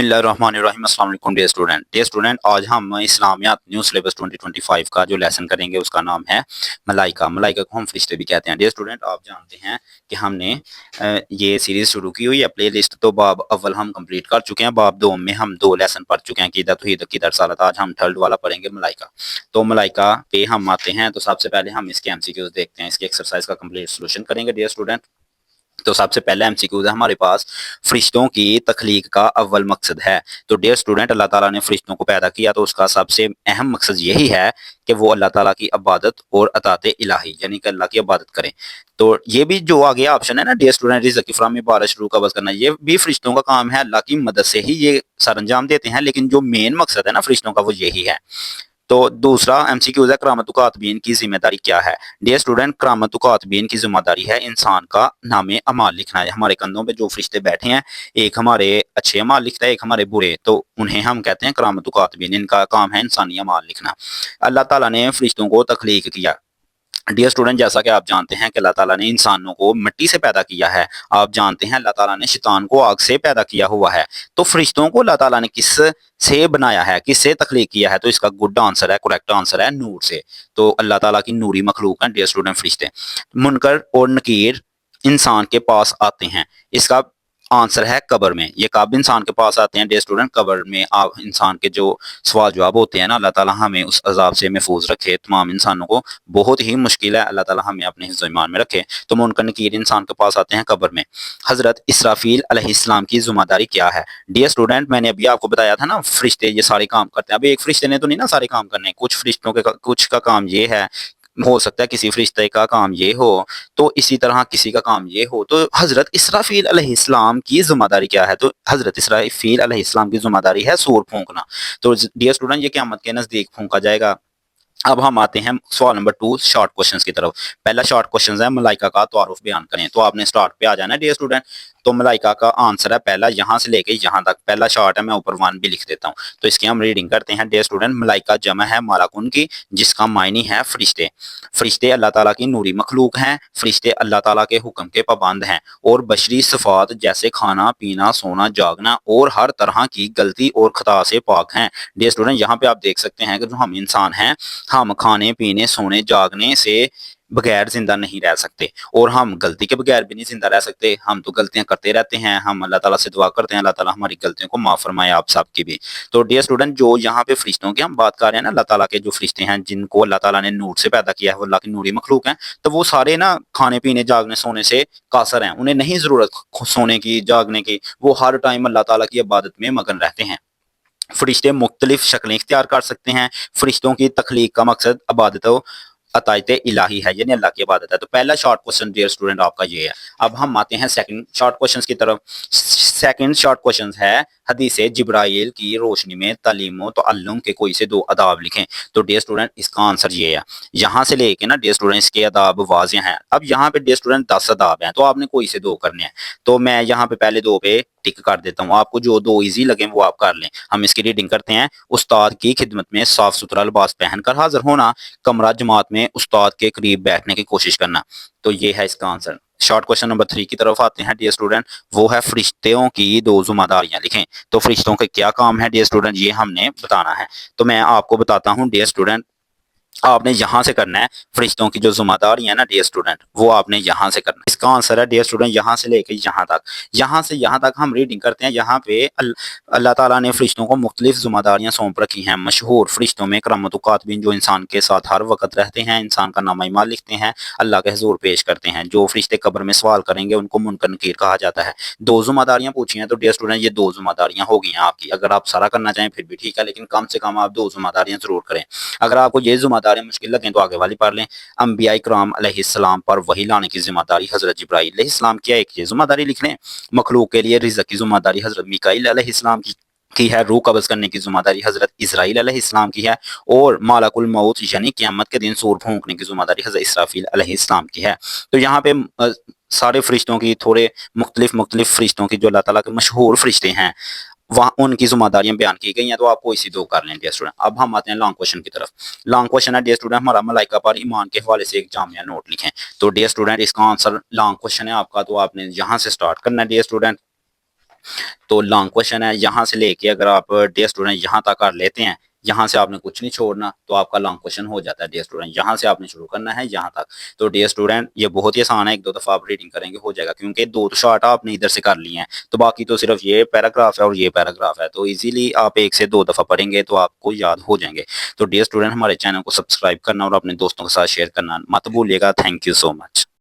बिस्मिल्लाहिर्रहमानिर्रहीम। अस्सलाम वालेकुम डियर स्टूडेंट आज हम इस्लामियात न्यू सिलेबस 2025 का जो लेसन करेंगे उसका नाम है मलाइका। मलाइका को हम फरिश्ते भी कहते हैं। डियर स्टूडेंट आप जानते हैं कि हमने ये सीरीज़ शुरू की हुई है। प्ले लिस्ट तो बाब अव्वल हम कंप्लीट कर चुके हैं। बाब दो में हम 2 लेसन पढ़ चुके हैं, क़ीदा तौहीद अक़ीदा रिसालत। आज हम थर्ड वाला पढ़ेंगे मलाइका। तो मलाइका पे हम आते हैं। तो सबसे पहले हम इसके एमसीक्यूज़ देखते हैं, इसके एक्सरसाइज का कंप्लीट सोल्यूशन करेंगे डियर स्टूडेंट। तो सबसे पहला एमसीक्यूज है हमारे पास, फरिश्तों की तख्लीक का अव्वल मकसद है। तो डियर स्टूडेंट अल्लाह ताला ने फरिश्तों को पैदा किया तो उसका सबसे अहम मकसद यही है कि वो अल्लाह ताला की इबादत और अतात इलाही यानी कि अल्लाह की इबादत करें। तो ये भी जो आगे ऑप्शन है ना डियर स्टूडेंट, रिज़्क़ इफ़राम बारिश रूह कब्ज़ करना, ये भी फरिश्तों का काम है। अल्लाह की मदद से ही ये सरअंजाम देते हैं, लेकिन जो मेन मकसद है ना फरिश्तों का वो यही है। तो दूसरा एमसीक्यूज़ है, करामत कातबीन की जिम्मेदारी क्या है। डियर स्टूडेंट करामत कातबीन की जिम्मेदारी है इंसान का नामे अमाल लिखना है। हमारे कंधों पे जो फरिश्ते बैठे हैं, एक हमारे अच्छे अमाल लिखता है, एक हमारे बुरे, तो उन्हें हम कहते हैं करामत कातबीन। इनका काम है इंसानी अमाल लिखना। अल्लाह ताला ने फरिश्तों को तख्लीक किया। डियर स्टूडेंट जैसा कि आप जानते हैं कि अल्लाह ताला ने इंसानों को मिट्टी से पैदा किया है। आप जानते हैं अल्लाह ताला ने शैतान को आग से पैदा किया हुआ है। तो फरिश्तों को अल्लाह ताला ने किस से बनाया है, किससे तख्लीक किया है? तो इसका गुड आंसर है, करेक्ट आंसर है नूर से। तो अल्लाह ताला की नूरी मखलूक है डियर स्टूडेंट फरिश्ते। मुनकर और नकीर इंसान के पास आते हैं, इसका आंसर है कब्र में। ये कब इंसान के पास आते हैं डियर स्टूडेंट? कब्र में। आप इंसान के जो सवाल जवाब होते हैं ना, अल्लाह ताला हमें उस अजाब से महफूज रखे। तमाम इंसानों को बहुत ही मुश्किल है, अल्लाह ताला हमें अपने हिफ्ज़ ईमान में रखे। तो मुनकर नकीर इंसान के पास आते हैं कब्र में। हज़रत इसराफील अलैहिस्सलाम की ज़िम्मेदारी क्या है? डियर स्टूडेंट मैंने अभी आपको बताया था ना फरिश्ते ये सारे काम करते हैं। अब एक फरिश्ते ने तो नहीं ना सारे काम करने, कुछ फरिश्तों के कुछ का काम ये है, हो सकता है किसी फरिश्ते का काम ये हो, तो इसी तरह किसी का काम ये हो। तो हज़रत इसराफील अलैहिस्सलाम की ज़िम्मेदारी क्या है? तो हज़रत इसराफील अलैहिस्सलाम की ज़िम्मेदारी है सूर फूंकना। तो डियर स्टूडेंट ये क़यामत के नज़दीक फूंका जाएगा। अब हम आते हैं सवाल नंबर 2 शॉर्ट क्वेश्चंस की तरफ। पहला शॉर्ट क्वेश्चन है मलाइका का तारुफ बयान करें। तो आपने स्टार्ट पे आ जाना है डियर स्टूडेंट। तो मलाइका का आंसर है पहला, यहाँ से लेके यहाँ तक पहला शॉर्ट है, मैं ऊपर 1 भी लिख देता हूँ। तो इसकी हम रीडिंग करते हैं डियर स्टूडेंट। मलाइका जमा है मालाकुन की, जिसका मायने है फरिश्ते। फरिश्ते अल्लाह ताला की नूरी मखलूक हैं। फरिश्ते अल्लाह ताला के हुक्म के पाबंद हैं और बशरी सिफात जैसे खाना पीना सोना जागना और हर तरह की गलती और खता से पाक हैं। डियर स्टूडेंट यहाँ पे आप देख सकते हैं कि जो हम इंसान हैं, हम खाने पीने सोने जागने से बगैर जिंदा नहीं रह सकते और हम गलती के बगैर भी नहीं जिंदा रह सकते। हम तो गलतियां करते रहते हैं। हम अल्लाह ताला से दुआ करते हैं अल्लाह ताला हमारी गलतियों को माफ फरमाए, आप सब की भी। तो डियर स्टूडेंट जो यहाँ पे फरिश्तों की हम बात कर रहे हैं ना, अल्लाह ताला के जो फरिश्ते हैं जिनको अल्लाह ताला ने नूर से पैदा किया है, वो अल्लाह की नूरी मखलूक हैं। तो वो सारे ना खाने पीने जागने सोने से कासर हैं, उन्हें नहीं जरूरत सोने की जागने की। वो हर टाइम अल्लाह ताला की इबादत में मगन रहते हैं। फरिश्ते मुख्तलिफ शक्लें इख्तियार कर सकते हैं। फरिश्तों की तख्लीक का मकसद इबादत अतायत इलाही है, यानी अल्लाह की इबादत है। तो पहला शॉर्ट क्वेश्चन डियर स्टूडेंट आपका ये है। अब हम आते हैं सेकंड शॉर्ट क्वेश्चन की तरफ। सेकंड शॉर्ट क्वेश्चन है हदीस जिब्राइल की रोशनी में तालीम व तअल्लुम के कोई से 2 अदाब लिखें। तो डियर स्टूडेंट इसका आंसर ये है। यहाँ से लेके ना डियर स्टूडेंट इसके अदाब वाज़ेह हैं। अब यहाँ पे डियर स्टूडेंट 10 अदाब हैं, तो आपने कोई से 2 करने हैं। तो मैं यहाँ पे पहले 2 पे टिक कर देता हूँ, आपको जो 2 ईजी लगे वो आप कर लें। हम इसकी रीडिंग करते हैं। उस्ताद की खिदमत में साफ सुथरा लिबास पहनकर हाजिर होना, कमरा जमात में उस्ताद के करीब बैठने की कोशिश करना। तो ये है इसका आंसर। शॉर्ट क्वेश्चन नंबर 3 की तरफ आते हैं डियर स्टूडेंट। वो है फरिश्तों की 2 जिम्मेदारियां लिखें। तो फरिश्तों के क्या काम है डियर स्टूडेंट, ये हमने बताना है। तो मैं आपको बताता हूँ डियर स्टूडेंट, आपने यहाँ से करना है फरिश्तों की जो जिम्मेदारी है ना डियर स्टूडेंट, वो आपने यहाँ से करना है। इसका आंसर है डियर स्टूडेंट यहाँ से लेके यहाँ तक। यहाँ से यहाँ तक हम रीडिंग करते हैं। यहाँ पे अल्लाह ताला ने फरिश्तों को मुख्तलिफ जिम्मेदारियाँ सौंप रखी हैं। मशहूर फरिश्तों में करामत कातबीन जो इंसान के साथ हर वक्त रहते हैं, इंसान का नामा ईमान लिखते हैं, अल्लाह के हुजूर पेश करते हैं। जो फरिश्ते कब्र में सवाल करेंगे उनको मुनकर नकीर कहा जाता है। 2 जिम्मेदारियाँ पूछी हैं तो डियर स्टूडेंट ये 2 जिम्मेदारियाँ हो गई हैं आपकी। अगर आप सारा करना चाहें फिर भी ठीक है, लेकिन कम से कम आप 2 जिम्मेदारियाँ जरूर करें। अगर आपको ये जिम्मेदारियाँ मुश्किल लगें तो आगे वाली पढ़ लें। अंबिया इकराम अलैहिस्सलाम पर वही लाने की जिम्मेदारी हजरत जिब्राइल अलैहिस्सलाम की है, एक ये जिम्मेदारी लिख लें। मखलूक के लिए रिज़्क़ की जिम्मेदारी हजरत मीकाईल अलैहिस्सलाम की है। रूह कब्ज़ करने की जिम्मेदारी हजरत इज़राइल अलैहिस्सलाम की है। और मालकुल मौत यानी क़यामत के दिन सूर फूंकने की जिम्मेदारी हजरत इसराफील अलैहिस्सलाम की है। तो यहाँ पे सारे फरिश्तों की थोड़े मुख्तलिफ फरिश्तों की जो अल्लाह ताला के मशहूर फरिश्ते हैं वहाँ उनकी जिम्मेदारियां बयान की गई हैं। तो आपको इसी 2 कर लें डियर स्टूडेंट। अब हम आते हैं लॉन्ग क्वेश्चन की तरफ। लॉन्ग क्वेश्चन है डियर स्टूडेंट हमारा मलाइका पर ईमान के हवाले से एक जामिया नोट लिखें। तो डियर स्टूडेंट इसका आंसर लॉन्ग क्वेश्चन है आपका, तो आपने यहाँ से स्टार्ट करना है डियर स्टूडेंट। تو لانگ کوشچن ہے، یہاں سے لے کے اگر آپ ڈیئر اسٹوڈنٹ یہاں تک کر لیتے ہیں، یہاں سے آپ نے کچھ نہیں چھوڑنا تو آپ کا لانگ کوشچن ہو جاتا ہے ڈیئر اسٹوڈنٹ، یہاں سے آپ نے شروع کرنا ہے یہاں تک۔ تو ڈیئر اسٹوڈنٹ یہ بہت ہی آسان ہے، ایک دو دفعہ آپ ریڈنگ کریں گے ہو جائے گا، کیونکہ دو تو شارٹ آپ نے ادھر سے کر لی ہیں، تو باقی تو صرف یہ پیراگراف ہے اور یہ پیراگراف ہے، تو ایزیلی آپ ایک سے دو دفعہ پڑھیں گے تو آپ کو یاد ہو جائیں گے۔ تو ڈیئر اسٹوڈنٹ ہمارے چینل کو سبسکرائب کرنا اور اپنے دوستوں کے ساتھ شیئر کرنا مت بھولیے گا۔ Thank you so much.